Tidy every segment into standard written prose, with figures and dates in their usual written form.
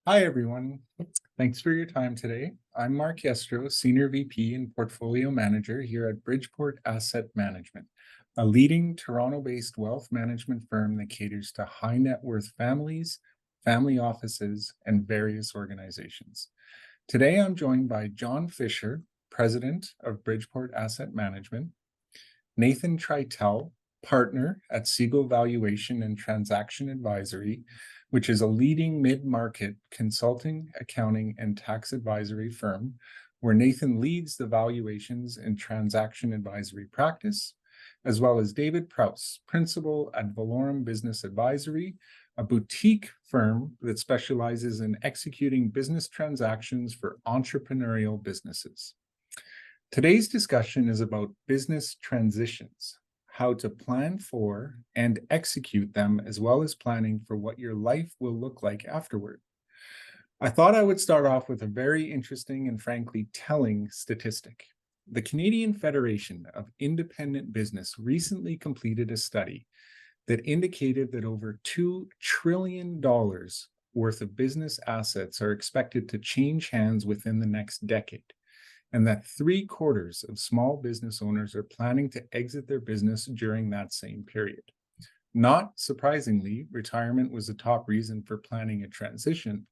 Hi, everyone. Thanks for your time today. I'm Mark Yestrau, Senior VP and Portfolio Manager here at Bridgeport Asset Management, a leading Toronto-based wealth management firm that caters to high net worth families, family offices, and various organizations. Today, I'm joined by John Fisher, President of Bridgeport Asset Management, Nathan Treitel, partner at Segal Valuation and Transaction Advisory, which is a leading mid-market consulting, accounting, and tax advisory firm, where Nathan leads the valuations and transaction advisory practice, as well as David Prowse, principal at Velorum Business Advisory, a boutique firm that specializes in executing business transactions for entrepreneurial businesses. Today's discussion is about business transitions, how to plan for and execute them, as well as planning for what your life will look like afterward. I thought I would start off with a very interesting and frankly telling statistic. The Canadian Federation of Independent Business recently completed a study that indicated that over $2 trillion worth of business assets are expected to change hands within the next decade, and that 3/4 of small business owners are planning to exit their business during that same period. Not surprisingly, retirement was a top reason for planning a transition,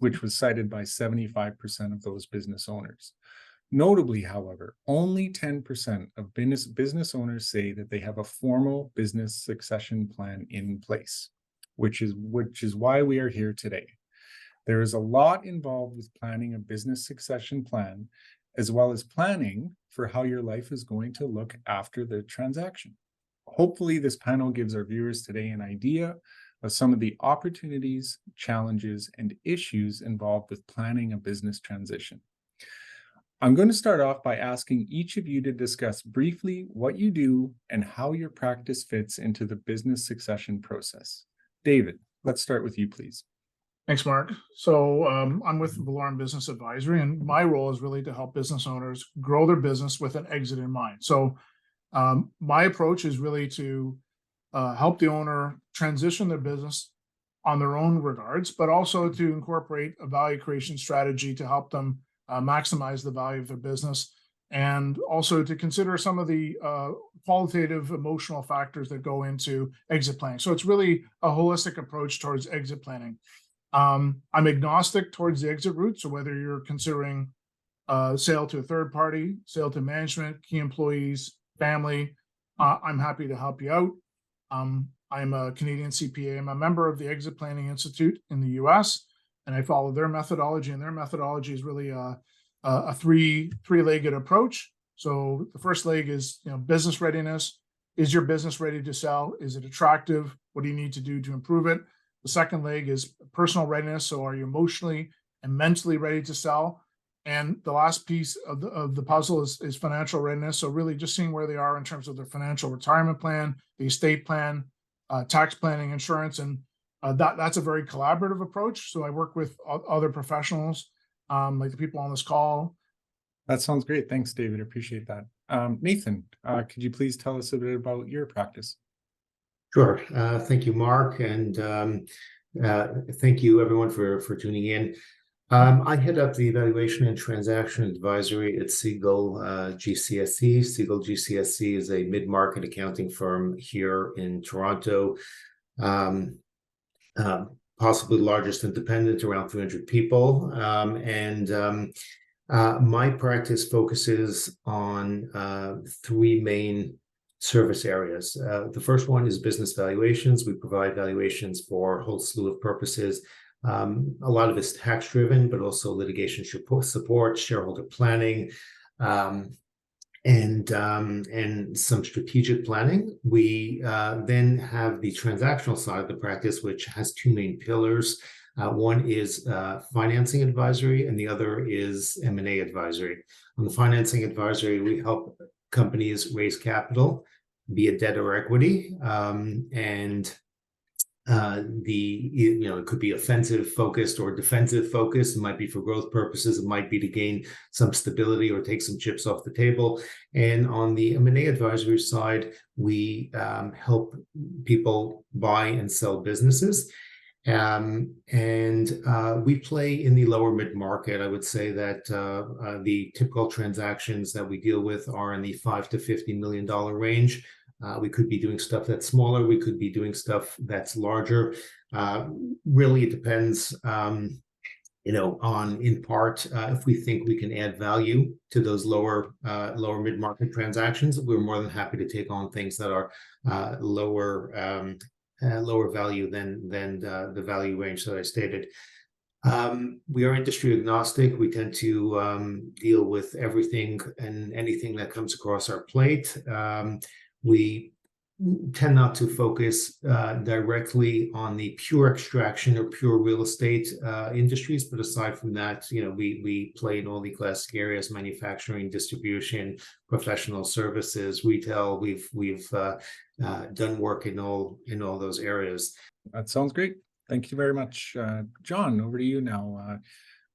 which was cited by 75% of those business owners. Notably, however, only 10% of business owners say that they have a formal business succession plan in place, which is why we are here today. There is a lot involved with planning a business succession plan, as well as planning for how your life is going to look after the transaction. Hopefully, this panel gives our viewers today an idea of some of the opportunities, challenges, and issues involved with planning a business transition. I'm going to start off by asking each of you to discuss briefly what you do and how your practice fits into the business succession process. David, let's start with you, please. Thanks, Mark. So I'm with Velorum Business Advisory, and my role is really to help business owners grow their business with an exit in mind. So my approach is really to help the owner transition their business on their own regards, but also to incorporate a value creation strategy to help them maximize the value of their business, and also to consider some of the qualitative emotional factors that go into exit planning. So it's really a holistic approach towards exit planning. I'm agnostic towards the exit route. So whether you're considering sale to a third party, sale to management, key employees, family, I'm happy to help you out. I'm a Canadian CPA. I'm a member of the Exit Planning Institute in the US, and I follow their methodology. And their methodology is really a three-legged approach. So the first leg is business readiness. Is your business ready to sell? Is it attractive? What do you need to do to improve it? The second leg is personal readiness. So are you emotionally and mentally ready to sell? And the last piece of the puzzle is financial readiness. So really just seeing where they are in terms of their financial retirement plan, the estate plan, tax planning, insurance. And that's a very collaborative approach. So I work with other professionals, like the people on this call. That sounds great. Thanks, David. I appreciate that. Nathan, could you please tell us a bit about your practice? Sure. Thank you, Mark, and thank you everyone for tuning in. I head up the evaluation and transaction advisory at Segal GCSE. Segal GCSE is a mid-market accounting firm here in Toronto, possibly largest independent, around 300 people. My practice focuses on three main service areas. The first one is business valuations. We provide valuations for a whole slew of purposes. A lot of it's tax driven, but also litigation support, shareholder planning, and some strategic planning. We then have the transactional side of the practice, which has two main pillars. One is financing advisory, and the other is M&A advisory. On the financing advisory, we help companies raise capital, be it debt or equity, and it could be offensive focused or defensive focused. It might be for growth purposes. It might be to gain some stability or take some chips off the table. And on the M&A advisory side, we help people buy and sell businesses. We play in the lower mid-market. I would say that the typical transactions that we deal with are in the $5 to $50 million range. We could be doing stuff that's smaller. We could be doing stuff that's larger. Really, it depends, on in part if we think we can add value to those lower mid-market transactions. We're more than happy to take on things that are lower value than the value range that I stated. We are industry agnostic. We tend to deal with everything and anything that comes across our plate. We tend not to focus directly on the pure extraction or pure real estate industries, but aside from that, we play in all the classic areas: manufacturing, distribution, professional services, retail. We've done work in all those areas. That sounds great. Thank you very much. John, over to you now.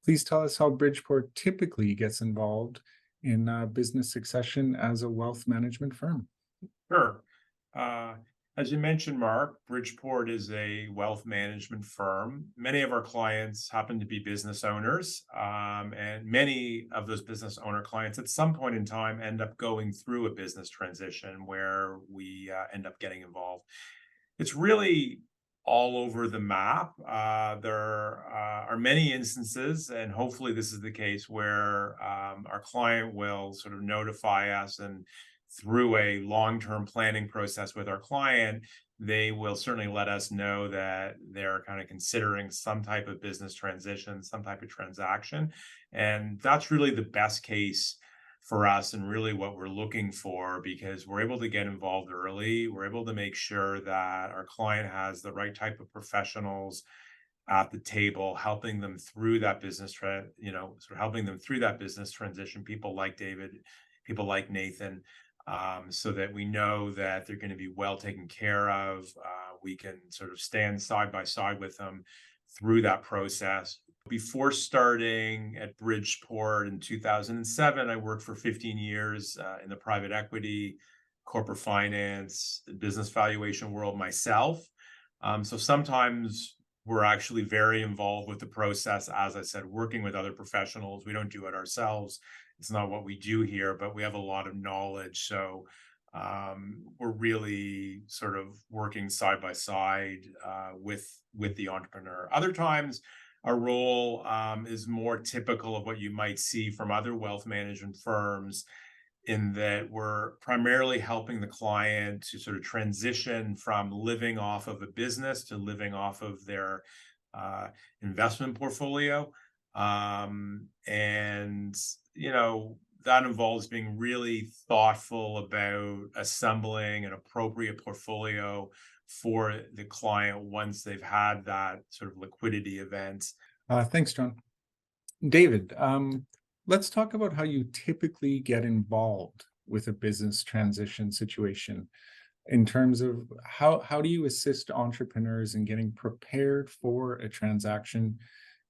Please tell us how Bridgeport typically gets involved in business succession as a wealth management firm. Sure. As you mentioned, Mark, Bridgeport is a wealth management firm. Many of our clients happen to be business owners, and many of those business owner clients at some point in time end up going through a business transition where we end up getting involved. It's really all over the map. There are many instances, and hopefully this is the case, where our client will sort of notify us, and through a long-term planning process with our client, they will certainly let us know that they're kind of considering some type of business transition, some type of transaction. And that's really the best case for us, and really what we're looking for, because we're able to get involved early. We're able to make sure that our client has the right type of professionals at the table, helping them through that business helping them through that business transition. People like David, people like Nathan, so that we know that they're going to be well taken care of. We can sort of stand side by side with them through that process. Before starting at Bridgeport in 2007, I worked for 15 years in the private equity, corporate finance, business valuation world myself. So sometimes we're actually very involved with the process. As I said, working with other professionals. We don't do it ourselves. It's not what we do here, but we have a lot of knowledge. So we're really sort of working side by side with the entrepreneur. Other times, our role is more typical of what you might see from other wealth management firms, in that we're primarily helping the client to sort of transition from living off of a business to living off of their investment portfolio. That involves being really thoughtful about assembling an appropriate portfolio for the client once they've had that sort of liquidity event. Thanks, John. David, let's talk about how you typically get involved with a business transition situation, in terms of how do you assist entrepreneurs in getting prepared for a transaction,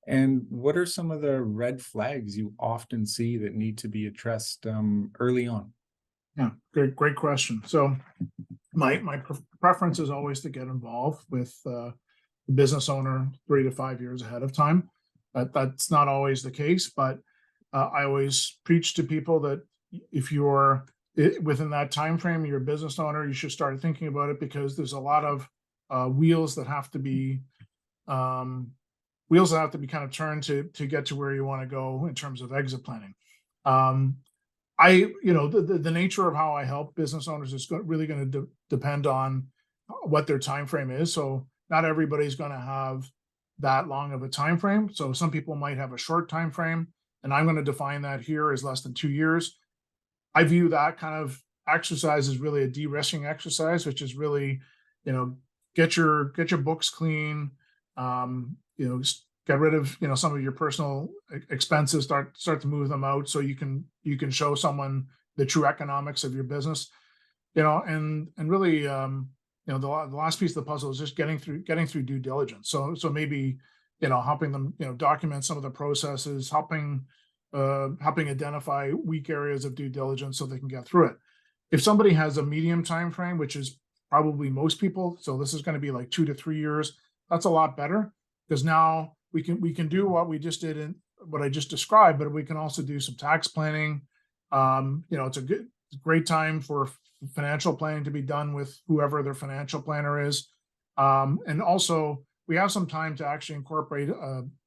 and what are some of the red flags you often see that need to be addressed early on? Yeah, great question. So my preference is always to get involved with the business owner 3 to 5 years ahead of time. That's not always the case, but I always preach to people that if you're within that time frame, you're a business owner, you should start thinking about it, because there's a lot of wheels that have to be kind of turned to get to where you want to go in terms of exit planning. The nature of how I help business owners is really going to depend on what their time frame is. So not everybody's going to have that long of a time frame. So some people might have a short time frame, and I'm going to define that here as less than 2 years. I view that kind of exercise as really a de-risking exercise, which is really, get your books clean, get rid of some of your personal expenses, start to move them out, so you can show someone the true economics of your business, and really the last piece of the puzzle is just getting through due diligence. So maybe helping them document some of the processes, helping identify weak areas of due diligence so they can get through it. If somebody has a medium time frame, which is probably most people, so this is going to be like 2 to 3 years, that's a lot better, because now we can do what we just did in what I just described, but we can also do some tax planning. It's a great time for financial planning to be done with whoever their financial planner is. And also we have some time to actually incorporate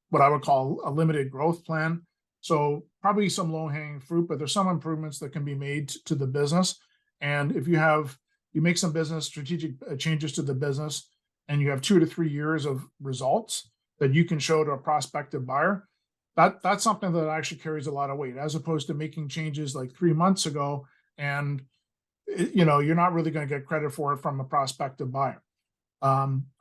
what I would call a limited growth plan. So probably some low-hanging fruit, but there's some improvements that can be made to the business. And if you make some business strategic changes to the business, and you have 2 to 3 years of results that you can show to a prospective buyer, that's something that actually carries a lot of weight, as opposed to making changes like 3 months ago, and you're not really going to get credit for it from a prospective buyer.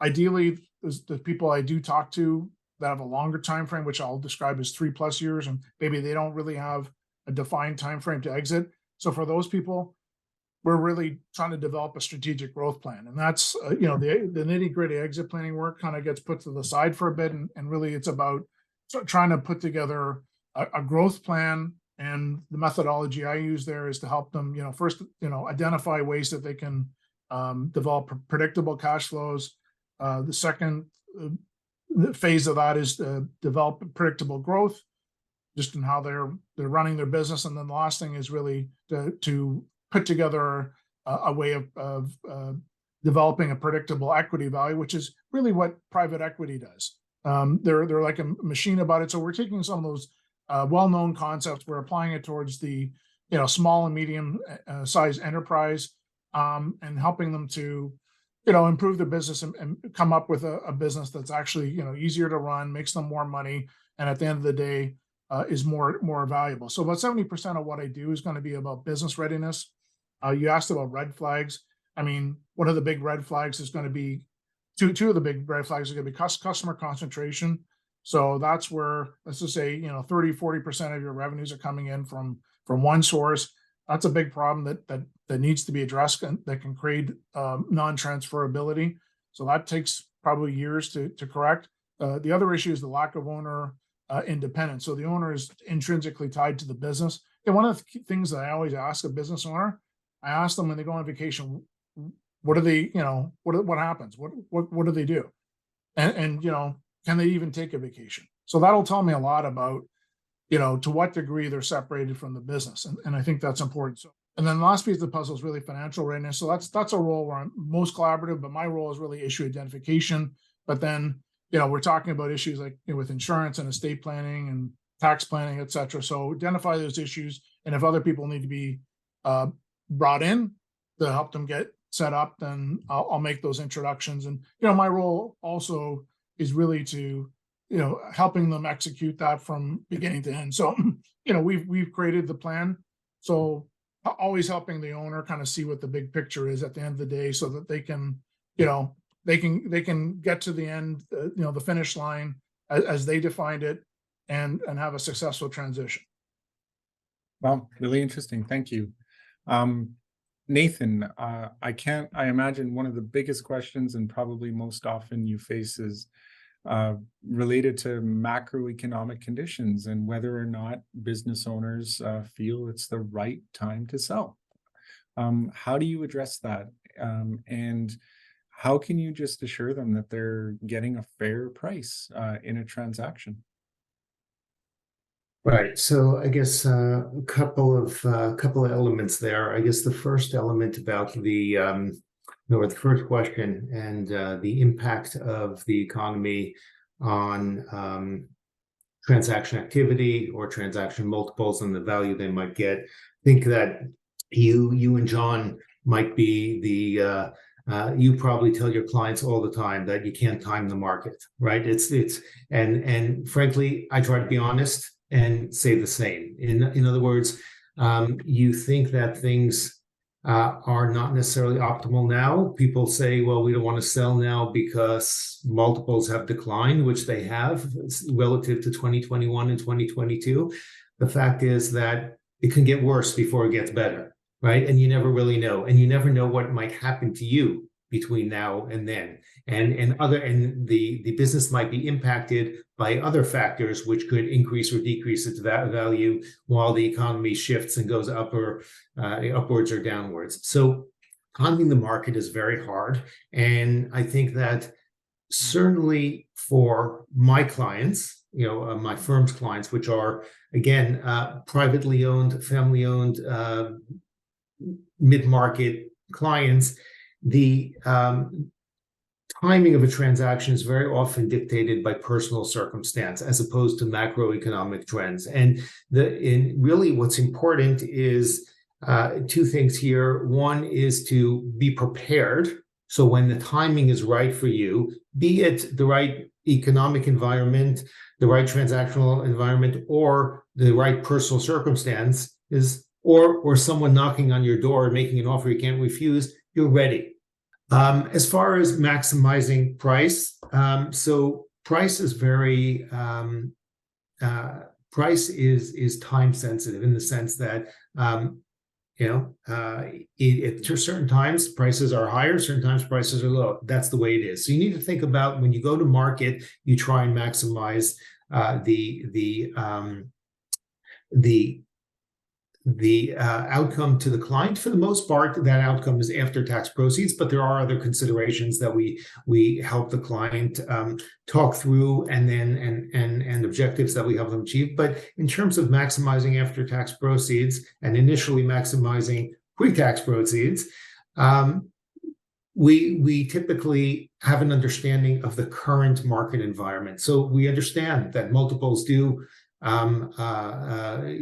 Ideally, the people I do talk to that have a longer time frame, which I'll describe as 3+ years, and maybe they don't really have a defined time frame to exit. So for those people, we're really trying to develop a strategic growth plan, and that's the nitty-gritty exit planning work kind of gets put to the side for a bit, and really it's about trying to put together a growth plan. And the methodology I use there is to help them, first, identify ways that they can develop predictable cash flows. The second phase of that is to develop predictable growth, just in how they're running their business. And then the last thing is really to put together a way of developing a predictable equity value, which is really what private equity does. They're like a machine about it. So we're taking some of those well-known concepts, we're applying it towards the small and medium sized enterprise, and helping them to improve their business and come up with a business that's actually easier to run, makes them more money, and at the end of the day is more valuable. So about 70% of what I do is going to be about business readiness. You asked about red flags. I mean, one of the big red flags is going to be two of the big red flags are going to be customer concentration. So that's where, let's just say, 30-40% of your revenues are coming in from one source. That's a big problem that needs to be addressed, and that can create non-transferability. So that takes probably years to correct. The other issue is the lack of owner independence. So the owner is intrinsically tied to the business. And one of the things that I always ask a business owner, I ask them when they go on vacation, what do they, what happens? What do they do? And can they even take a vacation? So that'll tell me a lot about, to what degree they're separated from the business. And I think that's important. So, and then the last piece of the puzzle is really financial readiness. So that's a role where I'm most collaborative, but my role is really issue identification. But then, we're talking about issues like with insurance and estate planning and tax planning, et cetera. So identify those issues. And if other people need to be brought in to help them get set up, then I'll make those introductions. And, my role also is really to, helping them execute that from beginning to end. So, we've created the plan. So always helping the owner kind of see what the big picture is at the end of the day, so that they can, they can get to the end, the finish line as they defined it, and have a successful transition. Well, really interesting. Thank you. Nathan, I imagine one of the biggest questions and probably most often you face is related to macroeconomic conditions and whether or not business owners feel it's the right time to sell. How do you address that? And how can you just assure them that they're getting a fair price in a transaction? Right. So I guess a couple of elements there. I guess the first element about the first question and the impact of the economy on transaction activity or transaction multiples and the value they might get. I think that you and John might be the you probably tell your clients all the time that you can't time the market, right? And frankly, I try to be honest and say the same. In other words, you think that things are not necessarily optimal now. People say, well, we don't want to sell now because multiples have declined, which they have relative to 2021 and 2022. The fact is that it can get worse before it gets better, right? And you never really know. And you never know what might happen to you between now and then. And the business might be impacted by other factors which could increase or decrease its value while the economy shifts and goes upwards or downwards. So timing the market is very hard. And I think that certainly for my clients, my firm's clients, which are, again, privately owned, family-owned, mid-market clients, the timing of a transaction is very often dictated by personal circumstance as opposed to macroeconomic trends. And really what's important is two things here. One is to be prepared. So when the timing is right for you, be it the right economic environment, the right transactional environment, or the right personal circumstances, or someone knocking on your door and making an offer you can't refuse, you're ready. As far as maximizing price, so price is very price is time sensitive in the sense that at certain times prices are higher, certain times prices are low. That's the way it is. So you need to think about when you go to market, you try and maximize the outcome to the client. For the most part, that outcome is after tax proceeds, but there are other considerations that we help the client talk through, and then and objectives that we help them achieve. But in terms of maximizing after tax proceeds and initially maximizing pre-tax proceeds, we typically have an understanding of the current market environment. So we understand that multiples do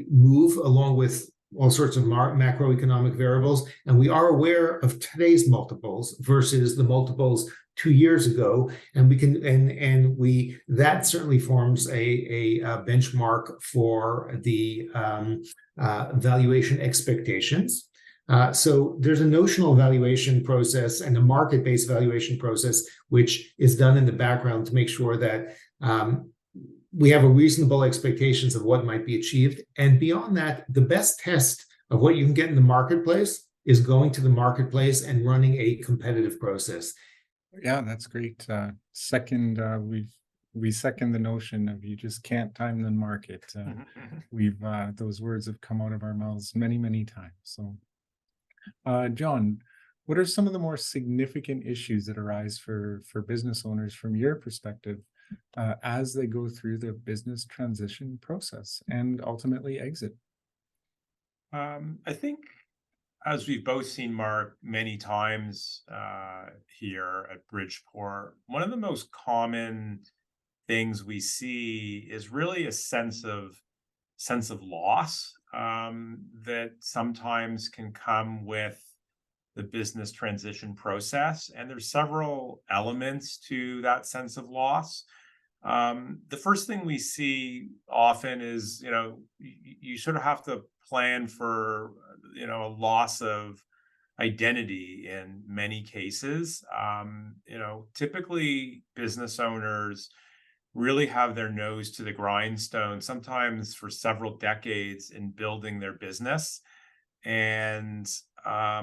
move along with all sorts of macroeconomic variables, and we are aware of today's multiples versus the multiples 2 years ago, and we can that certainly forms a benchmark for the valuation expectations. So there's a notional valuation process and a market-based valuation process, which is done in the background to make sure that we have a reasonable expectations of what might be achieved. And beyond that, the best test of what you can get in the marketplace is going to the marketplace and running a competitive process. Yeah, that's great. We second the notion of you just can't time the market. We've those words have come out of our mouths many, many times. So, John, what are some of the more significant issues that arise for business owners from your perspective as they go through the business transition process and ultimately exit? I think, as we've both seen, Mark, many times here at Bridgeport, one of the most common things we see is really a sense of loss that sometimes can come with the business transition process. And there's several elements to that sense of loss. The first thing we see often is, you sort of have to plan for, a loss of identity in many cases. Typically business owners really have their nose to the grindstone, sometimes for several decades, in building their business. And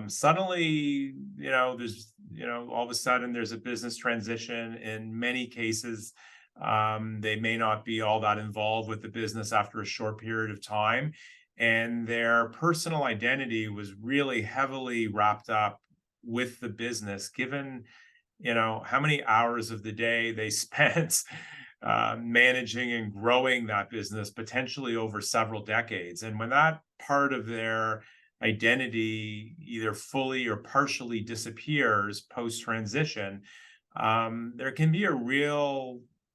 suddenly, there's, all of a sudden there's a business transition. In many cases, they may not be all that involved with the business after a short period of time. And their personal identity was really heavily wrapped up with the business, given, how many hours of the day they spent managing and growing that business, potentially over several decades. And when that part of their identity either fully or partially disappears post-transition, there can be a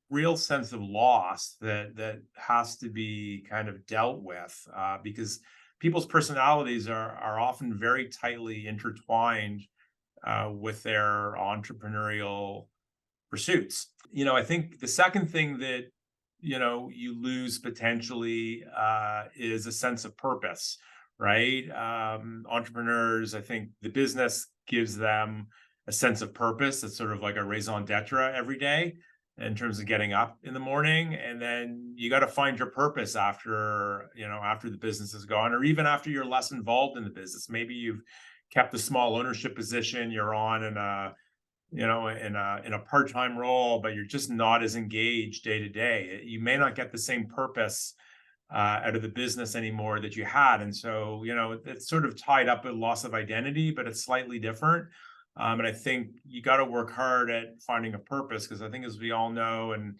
real sense of loss that has to be kind of dealt with, because people's personalities are often very tightly intertwined with their entrepreneurial pursuits. I think the second thing that you lose potentially is a sense of purpose, right? Entrepreneurs, I think the business gives them a sense of purpose. It's sort of like a raison d'etre every day in terms of getting up in the morning. And then you got to find your purpose after the business is gone, or even after you're less involved in the business. Maybe you've kept a small ownership position you're on in a part-time role, but you're just not as engaged day to day. You may not get the same purpose out of the business anymore that you had. And so, it's sort of tied up with loss of identity, but it's slightly different. And I think you got to work hard at finding a purpose, because I think, as we all know, and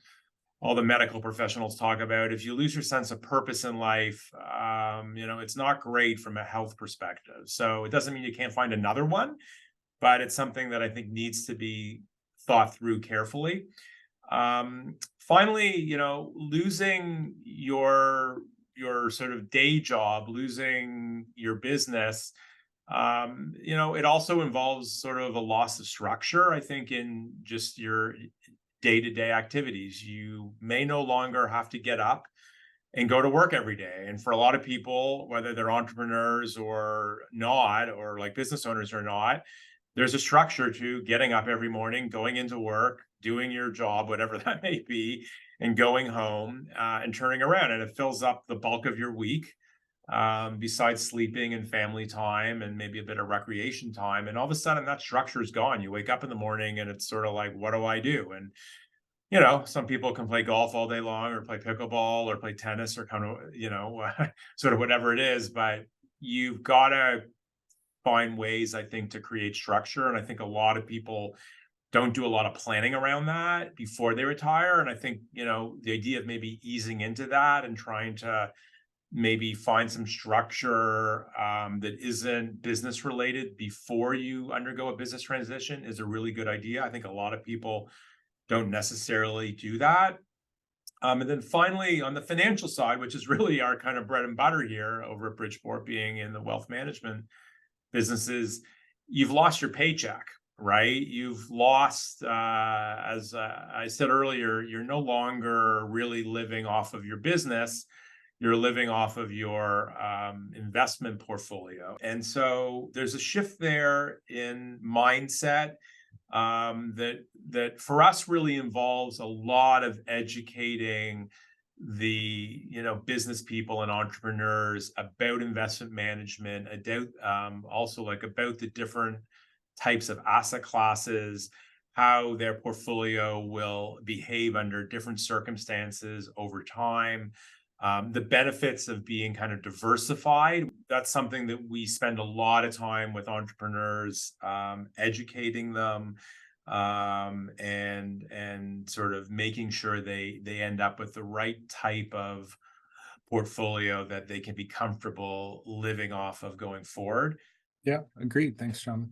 all the medical professionals talk about, if you lose your sense of purpose in life, it's not great from a health perspective. So it doesn't mean you can't find another one, but it's something that I think needs to be thought through carefully. Finally, losing your sort of day job, losing your business, it also involves sort of a loss of structure, I think, in just your day-to-day activities. You may no longer have to get up and go to work every day. And for a lot of people, whether they're entrepreneurs or not, or like business owners or not, there's a structure to getting up every morning, going into work, doing your job, whatever that may be, and going home and turning around. And it fills up the bulk of your week, besides sleeping and family time and maybe a bit of recreation time. And all of a sudden that structure is gone. You wake up in the morning and it's sort of like, what do I do? And some people can play golf all day long, or play pickleball, or play tennis, or kind of, sort of whatever it is. But you've got to find ways, I think, to create structure. And I think a lot of people don't do a lot of planning around that before they retire. And I think, the idea of maybe easing into that and trying to maybe find some structure that isn't business related before you undergo a business transition is a really good idea. I think a lot of people don't necessarily do that. And then finally, on the financial side, which is really our kind of bread and butter here over at Bridgeport, being in the wealth management businesses, you've lost your paycheck, right? You've lost, as I said earlier, you're no longer really living off of your business. You're living off of your investment portfolio. And so there's a shift there in mindset that for us really involves a lot of educating the business people and entrepreneurs about investment management, also about the different types of asset classes, how their portfolio will behave under different circumstances over time. The benefits of being kind of diversified. That's something that we spend a lot of time with entrepreneurs, educating them, and sort of making sure they end up with the right type of portfolio that they can be comfortable living off of going forward. Yeah, agreed. Thanks, John.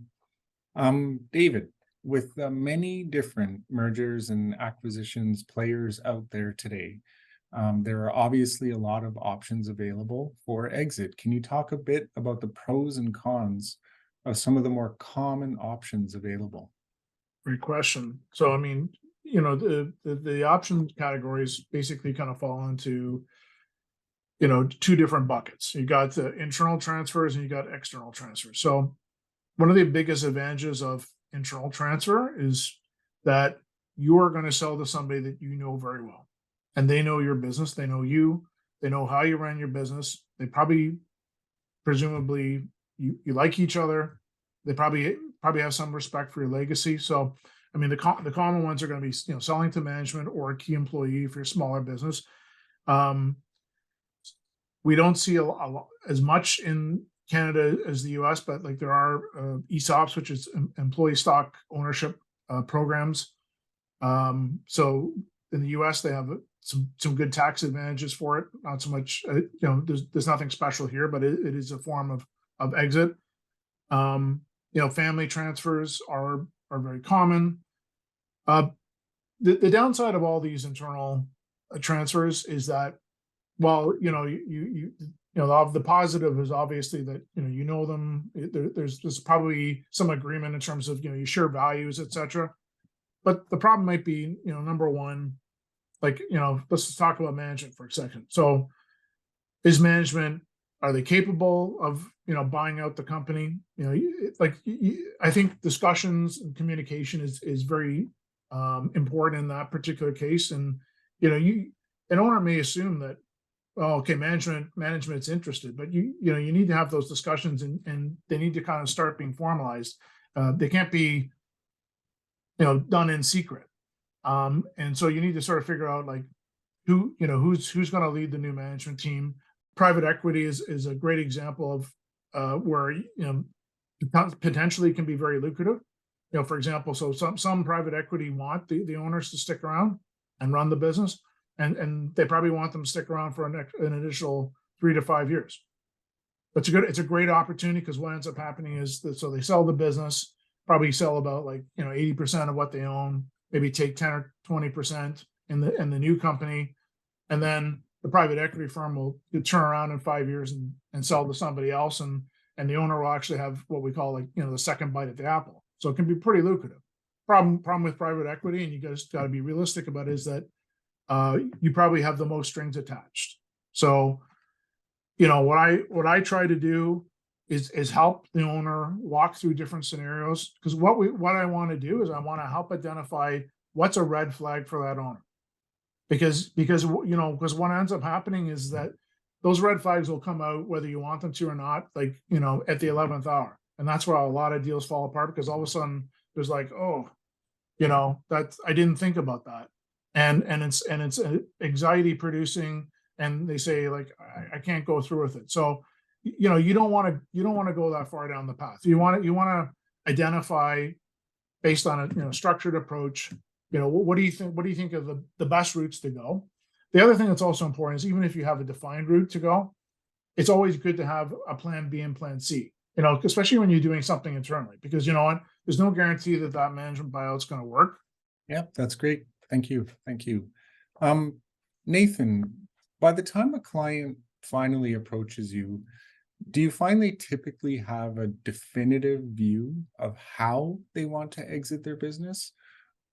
David, with many different mergers and acquisitions players out there today, there are obviously a lot of options available for exit. Can you talk a bit about the pros and cons of some of the more common options available? Great question. So, I mean, the option categories basically kind of fall into, two different buckets. You got the internal transfers and you got external transfers. So one of the biggest advantages of internal transfer is that you are going to sell to somebody that you know very well. And they know your business, they know you, they know how you run your business. They presumably, you like each other. They probably have some respect for your legacy. So, I mean, the common ones are going to be, selling to management or a key employee for your smaller business. We don't see as much in Canada as the US, but like there are ESOPs, which is employee stock ownership programs. So in the US, they have some good tax advantages for it. Not so much, there's nothing special here, but it is a form of exit. Family transfers are very common. The downside of all these internal transfers is that, while the positive is obviously that you know them. There's probably some agreement in terms of you share values, etc. But the problem might be number one, like let's just talk about management for a second. So, are they capable of buying out the company? I think discussions and communication is very important in that particular case. And an owner may assume that, oh, okay, management's interested, but you need to have those discussions and they need to kind of start being formalized. They can't be done in secret. And so you need to sort of figure out like who's going to lead the new management team. Private equity is a great example of where potentially can be very lucrative. for example, so some private equity want the owners to stick around and run the business, and they probably want them to stick around for an additional 3 to 5 years. But it's a great opportunity, because what ends up happening is that, so they sell the business, probably sell about 80% of what they own, maybe take 10 or 20% in the new company, and then the private equity firm will turn around in 5 years and sell to somebody else, and the owner will actually have what we call the second bite at the apple. So it can be pretty lucrative. Problem with private equity, and you guys got to be realistic about it, is that you probably have the most strings attached. So what I try to do is help the owner walk through different scenarios, because what I want to do is I want to help identify what's a red flag for that owner. Because what ends up happening is that those red flags will come out whether you want them to or not, at the 11th hour. And that's where a lot of deals fall apart, because all of a sudden there's that I didn't think about that. And it's anxiety producing, and they say I can't go through with it. So you don't want to go that far down the path. You want to identify, based on a structured approach, what do you think of the best routes to go. The other thing that's also important is, even if you have a defined route to go, it's always good to have a plan B and plan C, especially when you're doing something internally, because there's no guarantee that management buyout's going to work. Yeah, that's great. Thank you. Nathan, by the time a client finally approaches you, do you find they typically have a definitive view of how they want to exit their business?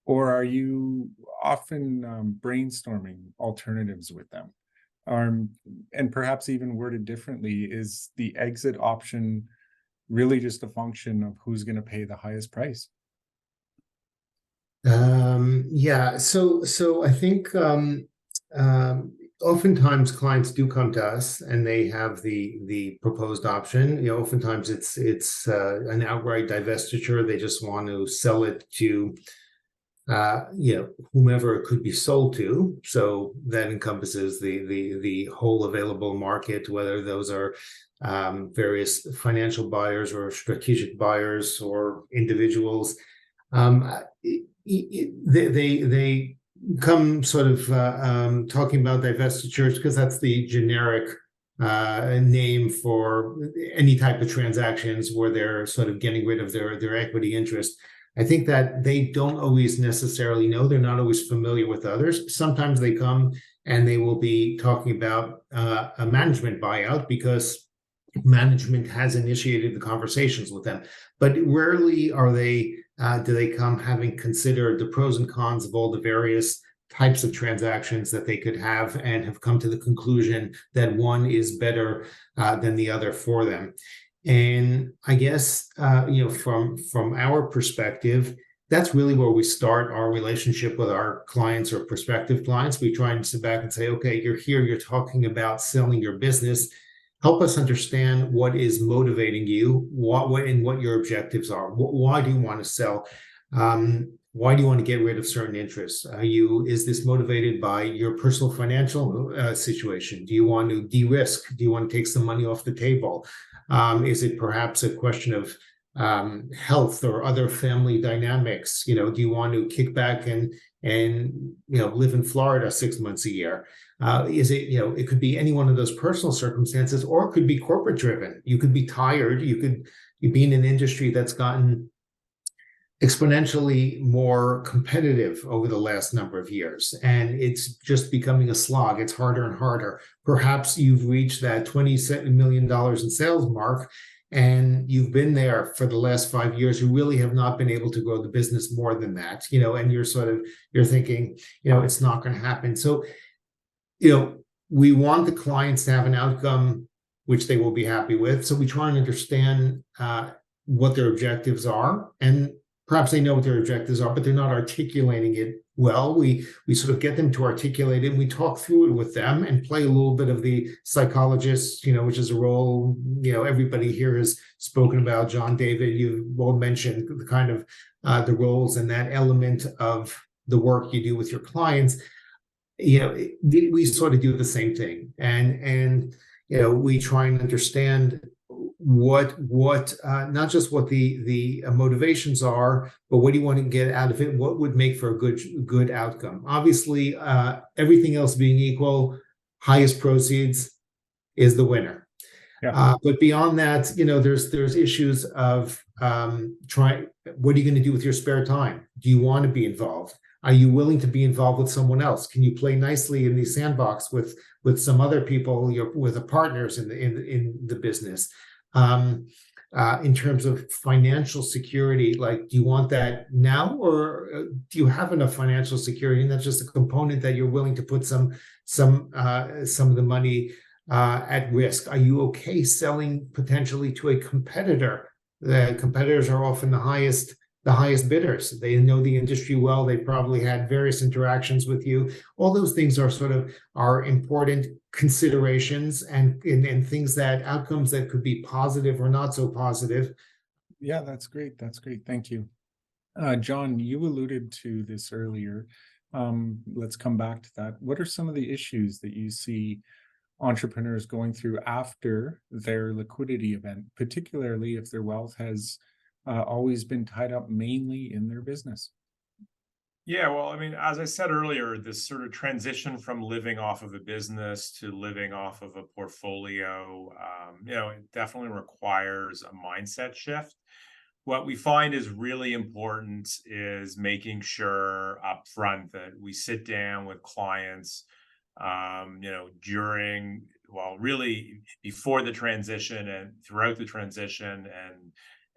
Or are you often brainstorming alternatives with them? And perhaps even worded differently, is the exit option really just a function of who's going to pay the highest price? Yeah. So I think oftentimes clients do come to us and they have the proposed option. Oftentimes it's an outright divestiture. They just want to sell it to whomever it could be sold to. So that encompasses the whole available market, whether those are various financial buyers or strategic buyers or individuals. They come sort of talking about divestitures because that's the generic name for any type of transactions where they're sort of getting rid of their equity interest. I think that they don't always necessarily know. They're not always familiar with others. Sometimes they come and they will be talking about a management buyout because management has initiated the conversations with them. But rarely are they do they come having considered the pros and cons of all the various types of transactions that they could have, and have come to the conclusion that one is better than the other for them. And I guess, from our perspective, that's really where we start our relationship with our clients or prospective clients. We try and sit back and say, okay, you're here, you're talking about selling your business. Help us understand what is motivating you, what your objectives are. Why do you want to sell? Why do you want to get rid of certain interests? Is this motivated by your personal financial situation? Do you want to de-risk? Do you want to take some money off the table? Is it perhaps a question of health or other family dynamics? Do you want to kick back and live in Florida 6 months a year? Is it, it could be any one of those personal circumstances, or it could be corporate driven. You could be tired. You'd be in an industry that's gotten exponentially more competitive over the last number of years, and it's just becoming a slog. It's harder and harder. Perhaps you've reached that $27 million in sales mark, and you've been there for the last 5 years. You really have not been able to grow the business more than that, and you're thinking, it's not going to happen. So, we want the clients to have an outcome which they will be happy with. So we try and understand what their objectives are, and perhaps they know what their objectives are, but they're not articulating it well. We sort of get them to articulate it, and we talk through it with them and play a little bit of the psychologist, which is a role, everybody here has spoken about. John, David, you've all mentioned the kind of the roles and that element of the work you do with your clients. We sort of do the same thing. And we try and understand not just what the motivations are, but what do you want to get out of it? What would make for a good outcome? Obviously, everything else being equal, highest proceeds is the winner. Yeah. But beyond that, there's issues of what are you going to do with your spare time? Do you want to be involved? Are you willing to be involved with someone else? Can you play nicely in the sandbox with some other people, with the partners in the business? In terms of financial security, like, do you want that now, or do you have enough financial security, and that's just a component that you're willing to put some of the money at risk? Are you okay selling potentially to a competitor? The competitors are often the highest bidders. They know the industry well. They probably had various interactions with you. All those things are important considerations and things, that outcomes that could be positive or not so positive. Yeah, that's great. That's great. Thank you. John, you alluded to this earlier. Let's come back to that. What are some of the issues that you see entrepreneurs going through after their liquidity event, particularly if their wealth has always been tied up mainly in their business? Yeah, well, I mean, as I said earlier, this sort of transition from living off of a business to living off of a portfolio, it definitely requires a mindset shift. What we find is really important is making sure upfront that we sit down with clients, really before the transition and throughout the transition,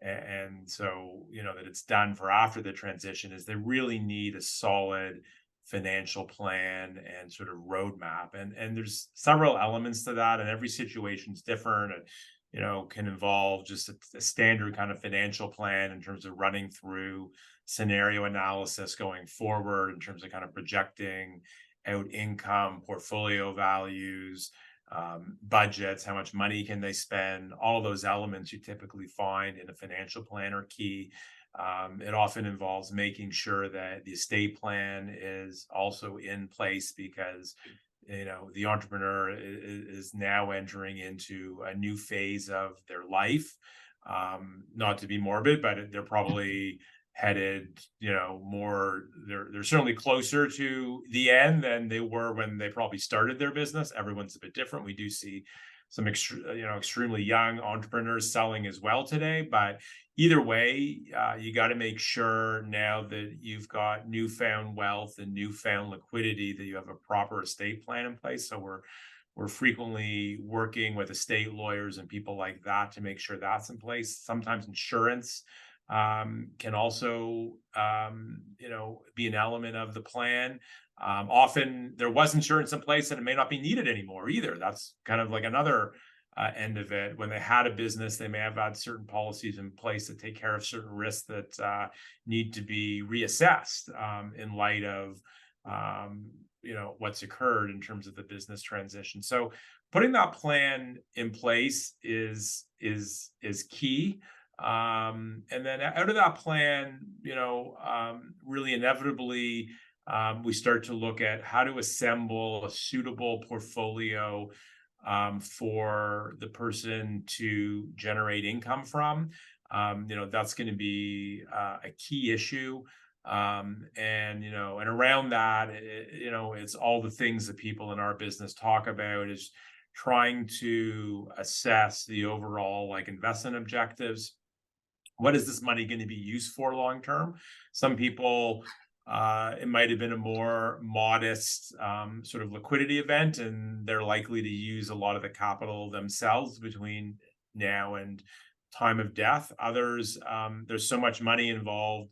and so that it's done for after the transition, is they really need a solid financial plan and sort of roadmap, and there's several elements to that, and every situation is different, and can involve just a standard kind of financial plan in terms of running through scenario analysis going forward, in terms of kind of projecting out income, portfolio values, budgets, how much money can they spend. All of those elements you typically find in a financial plan are key. It often involves making sure that the estate plan is also in place, because the entrepreneur is now entering into a new phase of their life. Not to be morbid, but they're probably headed, they're certainly closer to the end than they were when they probably started their business. Everyone's a bit different. We do see some extremely young entrepreneurs selling as well today, but either way, you got to make sure now that you've got newfound wealth and newfound liquidity, that you have a proper estate plan in place. So we're frequently working with estate lawyers and people like that to make sure that's in place. Sometimes insurance can also be an element of the plan. Often there was insurance in place and it may not be needed anymore either. That's kind of like another end of it. When they had a business, they may have had certain policies in place that take care of certain risks that need to be reassessed in light of what's occurred in terms of the business transition. So putting that plan in place is key. And then out of that plan, really inevitably, we start to look at how to assemble a suitable portfolio for the person to generate income from. That's going to be a key issue. And around that, it's all the things that people in our business talk about, is trying to assess the overall investment objectives. What is this money going to be used for long term? Some people, it might have been a more modest sort of liquidity event, and they're likely to use a lot of the capital themselves between now and time of death. Others, there's so much money involved,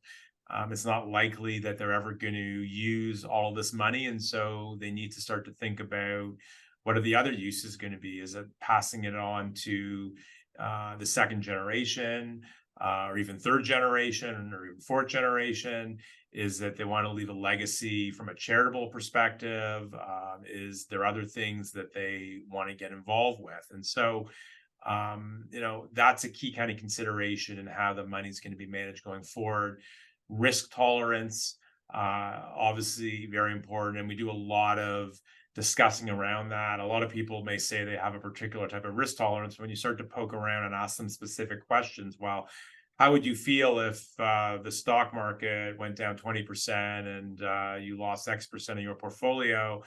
it's not likely that they're ever going to use all of this money, and so they need to start to think about what are the other uses going to be. Is it passing it on to the second generation, or even third generation, or even fourth generation? Is that they want to leave a legacy from a charitable perspective? Is there other things that they want to get involved with? And so, that's a key kind of consideration in how the money is going to be managed going forward. Risk tolerance, obviously very important. And we do a lot of discussing around that. A lot of people may say they have a particular type of risk tolerance. When you start to poke around and ask them specific questions, well, how would you feel if the stock market went down 20% and you lost X% of your portfolio,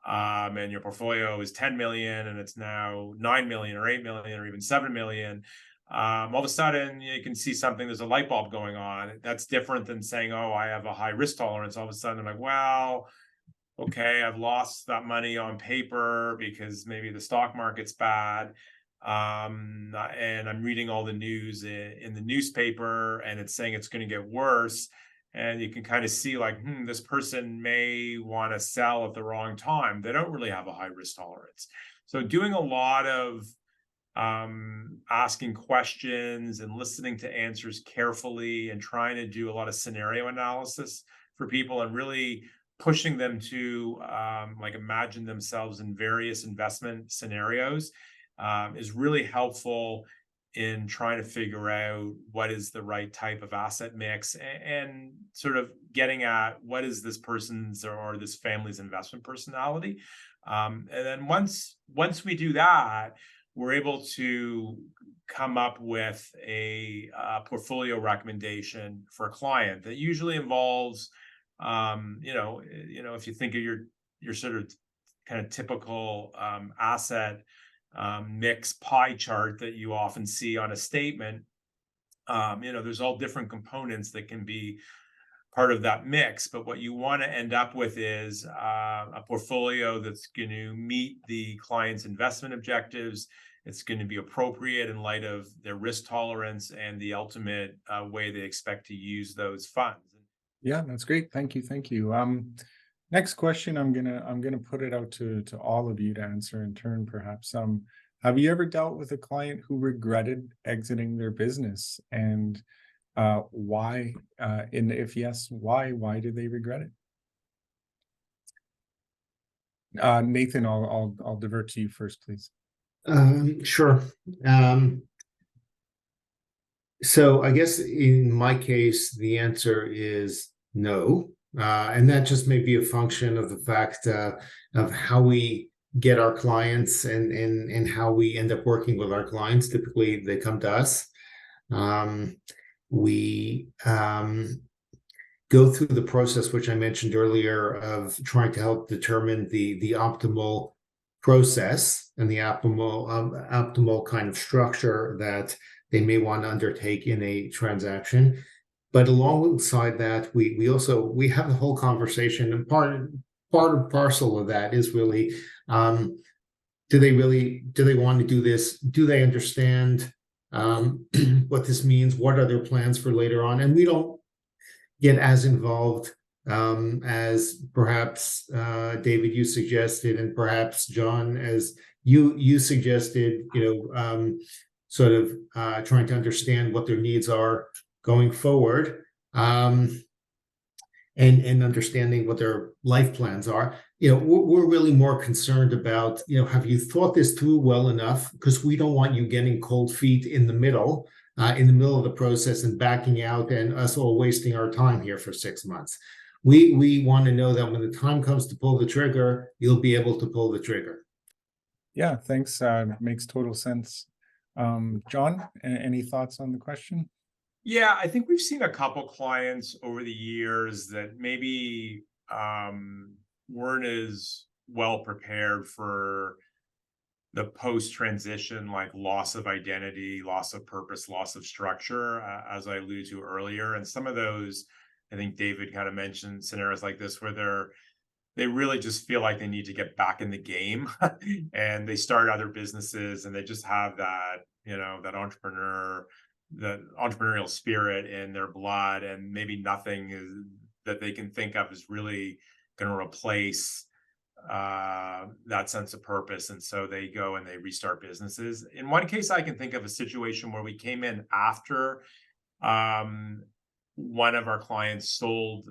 and your portfolio is 10 million and it's now 9 million or 8 million or even 7 million? All of a sudden you can see something, there's a light bulb going on. That's different than saying, oh, I have a high risk tolerance. All of a sudden I'm like, well, okay, I've lost that money on paper because maybe the stock market's bad. And I'm reading all the news in the newspaper and it's saying it's going to get worse. And you can kind of see like, this person may want to sell at the wrong time. They don't really have a high risk tolerance. So doing a lot of asking questions and listening to answers carefully and trying to do a lot of scenario analysis for people and really pushing them to like imagine themselves in various investment scenarios is really helpful in trying to figure out what is the right type of asset mix and sort of getting at what is this person's or this family's investment personality. And then once we do that, we're able to come up with a portfolio recommendation for a client that usually involves if you think of your sort of kind of typical asset mix pie chart that you often see on a statement, there's all different components that can be part of that mix. But what you want to end up with is a portfolio that's going to meet the client's investment objectives. It's going to be appropriate in light of their risk tolerance and the ultimate way they expect to use those funds. Yeah, that's great. Thank you. Thank you. Next question, I'm gonna put it out to all of you to answer in turn, perhaps. Have you ever dealt with a client who regretted exiting their business, and why? And if yes, why? Why did they regret it? Nathan, I'll divert to you first, please. Sure. So I guess in my case, the answer is no. And that just may be a function of the fact of how we get our clients and how we end up working with our clients. Typically, they come to us. We go through the process, which I mentioned earlier, of trying to help determine the optimal process and the optimal kind of structure that they may want to undertake in a transaction. But alongside that, we have the whole conversation, and part and parcel of that is really, do they want to do this? Do they understand what this means? What are their plans for later on? And we don't get as involved as perhaps David, you suggested, and perhaps John, as you suggested, sort of trying to understand what their needs are going forward, and understanding what their life plans are. We're really more concerned about, have you thought this through well enough? Because we don't want you getting cold feet in the middle of the process and backing out, and us all wasting our time here for 6 months. We want to know that when the time comes to pull the trigger, you'll be able to pull the trigger. Yeah, thanks. Makes total sense. John, any thoughts on the question? Yeah, I think we've seen a couple clients over the years that maybe weren't as well prepared for the post-transition, like loss of identity, loss of purpose, loss of structure, as I alluded to earlier. And some of those, I think David kind of mentioned scenarios like this where they really just feel like they need to get back in the game and they start other businesses and they just have that, that entrepreneurial spirit in their blood, and maybe nothing that they can think of is really going to replace that sense of purpose. And so they go and they restart businesses. In one case, I can think of a situation where we came in after one of our clients sold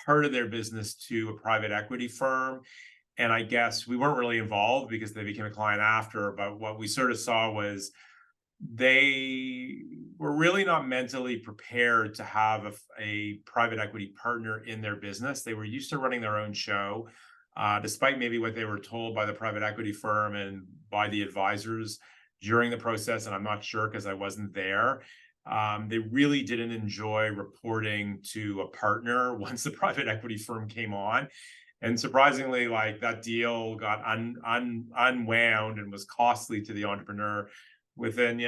part of their business to a private equity firm. And I guess we weren't really involved because they became a client after, but what we sort of saw was they were really not mentally prepared to have a private equity partner in their business. They were used to running their own show. despite maybe what they were told by the private equity firm and by the advisors during the process, and I'm not sure because I wasn't there. They really didn't enjoy reporting to a partner once the private equity firm came on. And surprisingly, like that deal got unwound and was costly to the entrepreneur. Within,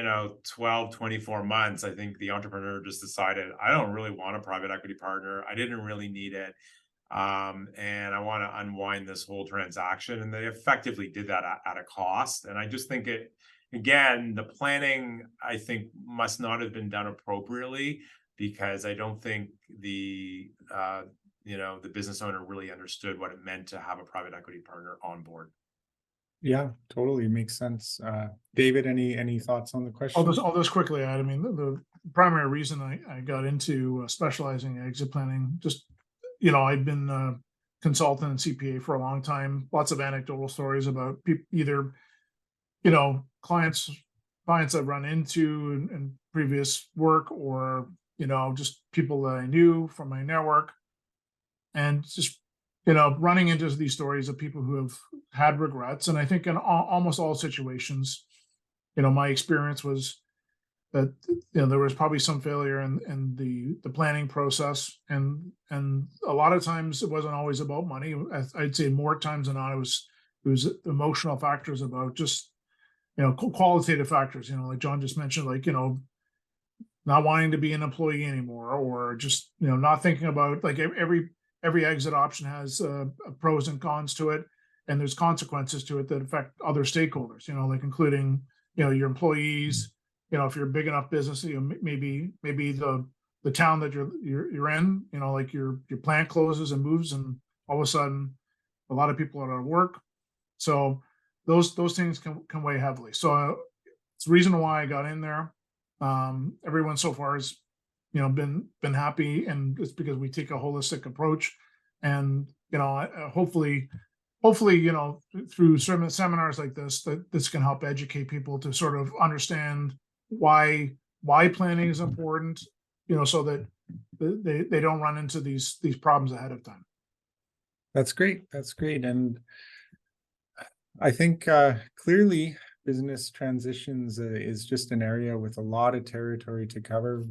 12, 24 months, I think the entrepreneur just decided, I don't really want a private equity partner. I didn't really need it. And I want to unwind this whole transaction. And they effectively did that at a cost. And I just think again, the planning, I think, must not have been done appropriately, because I don't think the business owner really understood what it meant to have a private equity partner on board. Yeah, totally makes sense. David, any thoughts on the question? I'll just quickly add, I mean, the primary reason I got into specializing in exit planning, just, I've been a consultant and CPA for a long time, lots of anecdotal stories about either, clients I've run into in previous work, or, just people that I knew from my network, and just, running into these stories of people who have had regrets. And I think in almost all situations, my experience was that, there was probably some failure in the planning process, and a lot of times it wasn't always about money. I'd say more times than not, it was emotional factors about just, qualitative factors, like John just mentioned, like, not wanting to be an employee anymore, or just, not thinking about, like, every exit option has pros and cons to it, and there's consequences to it that affect other stakeholders, like including, your employees, if you're a big enough business, maybe the town that you're in, like your plant closes and moves, and all of a sudden a lot of people are out of work. So those things can weigh heavily. So it's the reason why I got in there. Everyone so far has, been happy, and it's because we take a holistic approach. And hopefully, through seminars like this, that this can help educate people to sort of understand why planning is important, so that they don't run into these problems ahead of time. That's great. And I think clearly business transitions is just an area with a lot of territory to cover.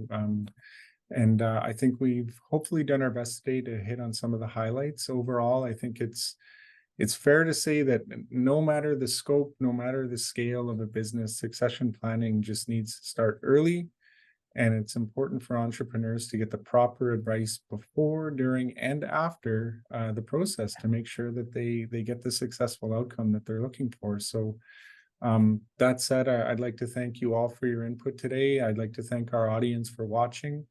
And I think we've hopefully done our best today to hit on some of the highlights. Overall, I think it's fair to say that no matter the scope, no matter the scale of a business, succession planning just needs to start early. And it's important for entrepreneurs to get the proper advice before, during, and after the process to make sure that they get the successful outcome that they're looking for. So that said, I'd like to thank you all for your input today. I'd like to thank our audience for watching.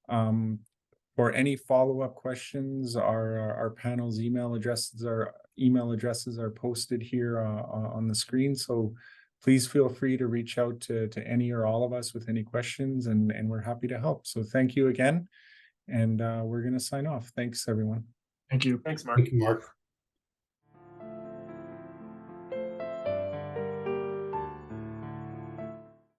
For any follow-up questions, our panel's email addresses are posted here on the screen. So please feel free to reach out to any or all of us with any questions, and we're happy to help. So thank you again, and we're going to sign off. Thanks, everyone. Thank you. Thanks, Mark. Thank you, Mark.